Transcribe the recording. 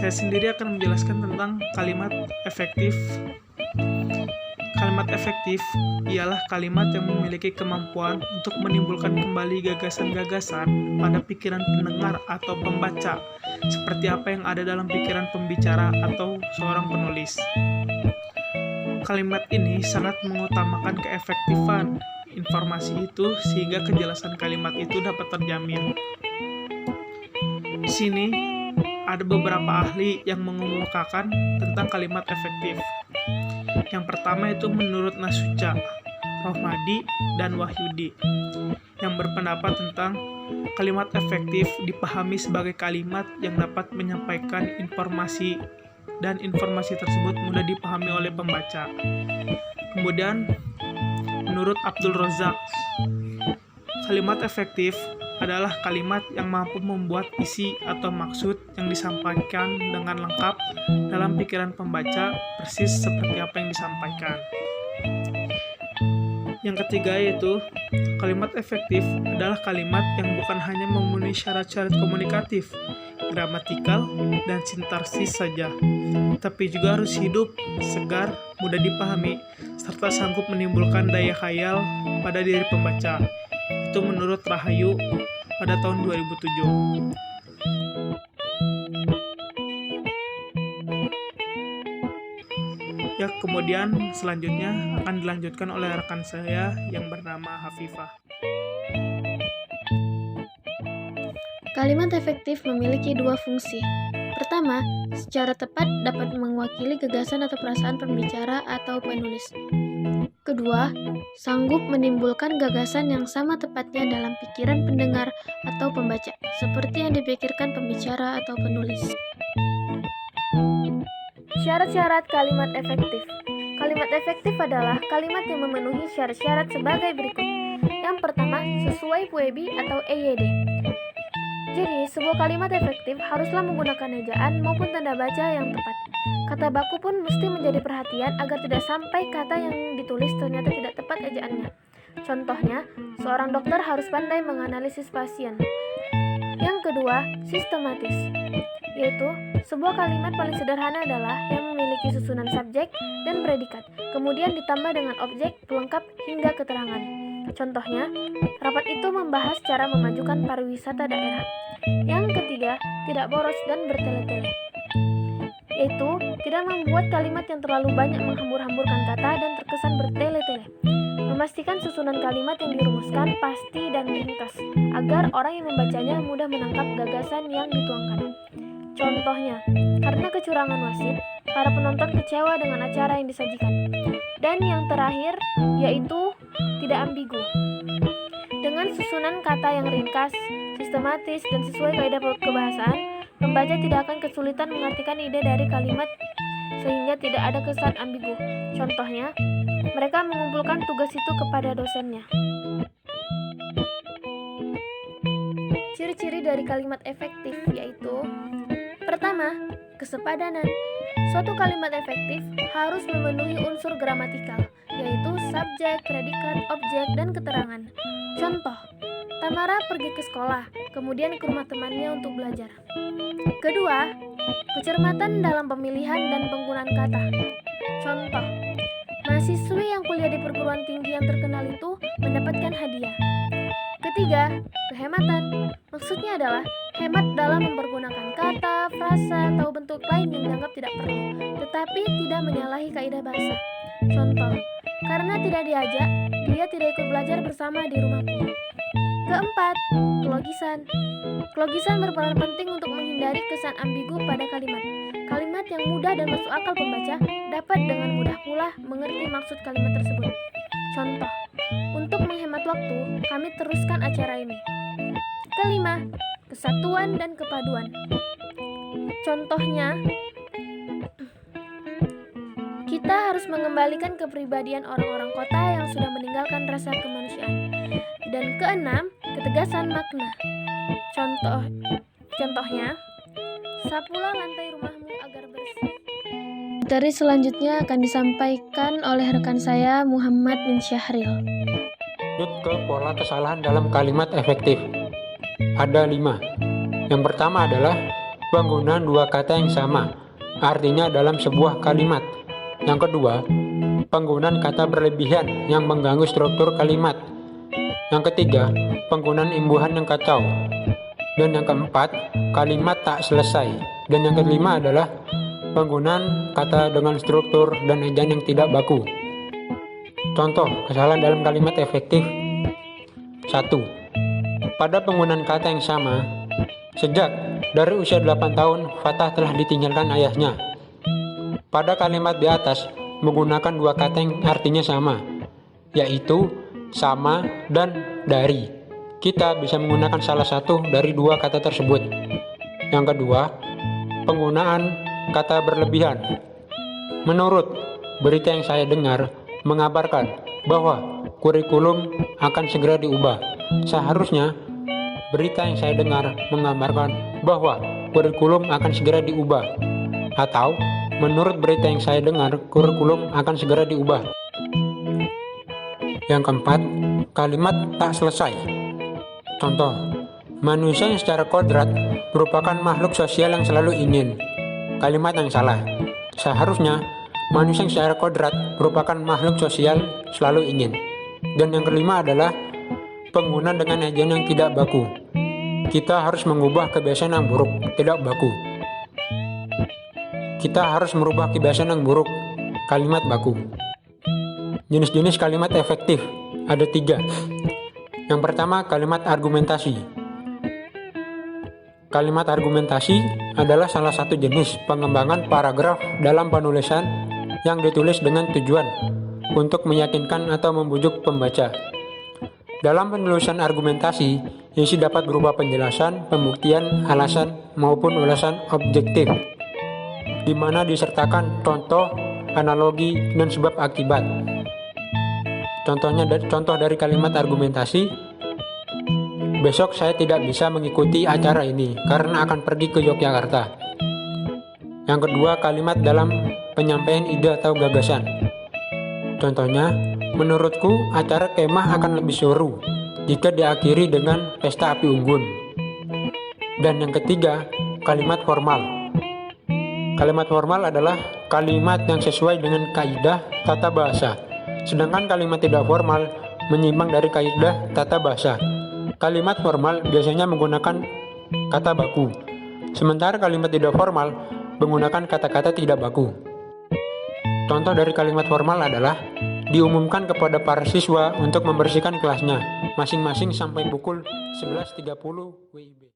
Saya sendiri akan menjelaskan tentang kalimat efektif. Kalimat efektif ialah kalimat yang memiliki kemampuan untuk menimbulkan kembali gagasan-gagasan pada pikiran pendengar atau pembaca, seperti apa yang ada dalam pikiran pembicara atau seorang penulis. Kalimat ini sangat mengutamakan keefektifan informasi itu sehingga kejelasan kalimat itu dapat terjamin. Di sini ada beberapa ahli yang mengemukakan tentang kalimat efektif. Yang pertama itu menurut Nasution, Rohmadi, dan Wahyudi, yang berpendapat tentang kalimat efektif dipahami sebagai kalimat yang dapat menyampaikan informasi dan informasi tersebut mudah dipahami oleh pembaca. Kemudian, menurut Abdul Razak, kalimat efektif adalah kalimat yang mampu membuat isi atau maksud yang disampaikan dengan lengkap dalam pikiran pembaca persis seperti apa yang disampaikan. Yang ketiga yaitu, kalimat efektif adalah kalimat yang bukan hanya memenuhi syarat-syarat komunikatif, gramatikal, dan sintaksis saja, tapi juga harus hidup, segar, mudah dipahami, serta sanggup menimbulkan daya khayal pada diri pembaca. Itu menurut Rahayu pada tahun 2007. Ya, kemudian selanjutnya akan dilanjutkan oleh rekan saya yang bernama Hafifah. Kalimat efektif memiliki dua fungsi. Pertama, secara tepat dapat mewakili gagasan atau perasaan pembicara atau penulis. Kedua, sanggup menimbulkan gagasan yang sama tepatnya dalam pikiran pendengar atau pembaca, seperti yang dipikirkan pembicara atau penulis. Syarat-syarat kalimat efektif. Kalimat efektif adalah kalimat yang memenuhi syarat-syarat sebagai berikut. Yang pertama, sesuai PUEBI atau EYD. Jadi, sebuah kalimat efektif haruslah menggunakan ejaan maupun tanda baca yang tepat. Kata baku pun mesti menjadi perhatian agar tidak sampai kata yang ditulis ternyata tidak tepat ejaannya. Contohnya, seorang dokter harus pandai menganalisis pasien. Yang kedua, sistematis, yaitu sebuah kalimat paling sederhana adalah yang memiliki susunan subjek dan predikat, kemudian ditambah dengan objek, pelengkap, hingga keterangan. Contohnya, rapat itu membahas cara memajukan pariwisata daerah. Yang ketiga, tidak boros dan bertele-tele, yaitu tidak membuat kalimat yang terlalu banyak menghambur-hamburkan kata dan terkesan bertele-tele. Memastikan susunan kalimat yang dirumuskan pasti dan ringkas, agar orang yang membacanya mudah menangkap gagasan yang dituangkan. Contohnya, karena kecurangan wasit, para penonton kecewa dengan acara yang disajikan. Dan yang terakhir, yaitu tidak ambigu. Dengan susunan kata yang ringkas, sistematis, dan sesuai kaidah kebahasaan, pembaca tidak akan kesulitan mengartikan ide dari kalimat sehingga tidak ada kesan ambigu. Contohnya, mereka mengumpulkan tugas itu kepada dosennya. Ciri-ciri dari kalimat efektif yaitu: pertama, kesepadanan. Suatu kalimat efektif harus memenuhi unsur gramatikal, yaitu subjek, predikat, objek, dan keterangan. Contoh, Tamara pergi ke sekolah, kemudian ke rumah temannya untuk belajar. Kedua, kecermatan dalam pemilihan dan penggunaan kata. Contoh, mahasiswi yang kuliah di perguruan tinggi yang terkenal itu mendapatkan hadiah. Ketiga, kehematan. Maksudnya adalah hemat dalam mempergunakan kata, frasa, atau bentuk lain yang dianggap tidak perlu, tetapi tidak menyalahi kaidah bahasa. Contoh, karena tidak diajak, dia tidak ikut belajar bersama di rumahku. Keempat, kelogisan. Kelogisan berperan penting untuk menghindari kesan ambigu pada kalimat. Kalimat yang mudah dan masuk akal pembaca dapat dengan mudah pula mengerti maksud kalimat tersebut. Contoh, untuk menghemat waktu, kami teruskan acara ini. Kelima, kesatuan dan kepaduan. Contohnya, kita harus mengembalikan kepribadian orang-orang kota yang sudah meninggalkan rasa kemanusiaan. Dan keenam, ketegasan makna. Contohnya, sapulah lantai rumahmu agar bersih. Materi selanjutnya akan disampaikan oleh rekan saya Muhammad bin Syahril. Lanjut ke pola kesalahan dalam kalimat efektif. Ada 5. Yang pertama adalah penggunaan dua kata yang sama, artinya dalam sebuah kalimat. Yang kedua, penggunaan kata berlebihan yang mengganggu struktur kalimat. Yang ketiga, penggunaan imbuhan yang kacau. Dan yang keempat, kalimat tak selesai. Dan yang kelima adalah penggunaan kata dengan struktur dan ejaan yang tidak baku. Contoh kesalahan dalam kalimat efektif. 1. Pada penggunaan kata yang sama, sejak dari usia 8 tahun Fatah telah ditinggalkan ayahnya. Pada kalimat di atas menggunakan dua kata yang artinya sama, yaitu sama dan dari. Kita bisa menggunakan salah satu dari dua kata tersebut. Yang kedua, penggunaan kata berlebihan. Menurut berita yang saya dengar mengabarkan bahwa kurikulum akan segera diubah. Seharusnya berita yang saya dengar mengabarkan bahwa kurikulum akan segera diubah. Atau menurut berita yang saya dengar kurikulum akan segera diubah. Yang keempat, kalimat tak selesai. Contoh, manusia yang secara kodrat merupakan makhluk sosial yang selalu ingin. Kalimat yang salah. Seharusnya, manusia yang secara kodrat merupakan makhluk sosial selalu ingin. Dan yang kelima adalah penggunaan dengan ejaan yang tidak baku. Kita harus mengubah kebiasaan yang buruk, tidak baku. Kita harus merubah kebiasaan yang buruk, kalimat baku. Jenis-jenis kalimat efektif ada 3. Yang pertama, kalimat argumentasi. Kalimat argumentasi adalah salah satu jenis pengembangan paragraf dalam penulisan yang ditulis dengan tujuan untuk meyakinkan atau membujuk pembaca. Dalam penulisan argumentasi, isi dapat berupa penjelasan, pembuktian, alasan, maupun ulasan objektif, di mana disertakan contoh, analogi, dan sebab akibat. Contoh dari kalimat argumentasi, besok saya tidak bisa mengikuti acara ini karena akan pergi ke Yogyakarta. Yang kedua, kalimat dalam penyampaian ide atau gagasan. Contohnya, menurutku acara kemah akan lebih seru jika diakhiri dengan pesta api unggun. Dan yang ketiga, kalimat formal. Kalimat formal adalah kalimat yang sesuai dengan kaidah tata bahasa. Sedangkan kalimat tidak formal menyimpang dari kaidah tata bahasa. Kalimat formal biasanya menggunakan kata baku, sementara kalimat tidak formal menggunakan kata-kata tidak baku. Contoh dari kalimat formal adalah diumumkan kepada para siswa untuk membersihkan kelasnya masing-masing sampai pukul 11.30 WIB.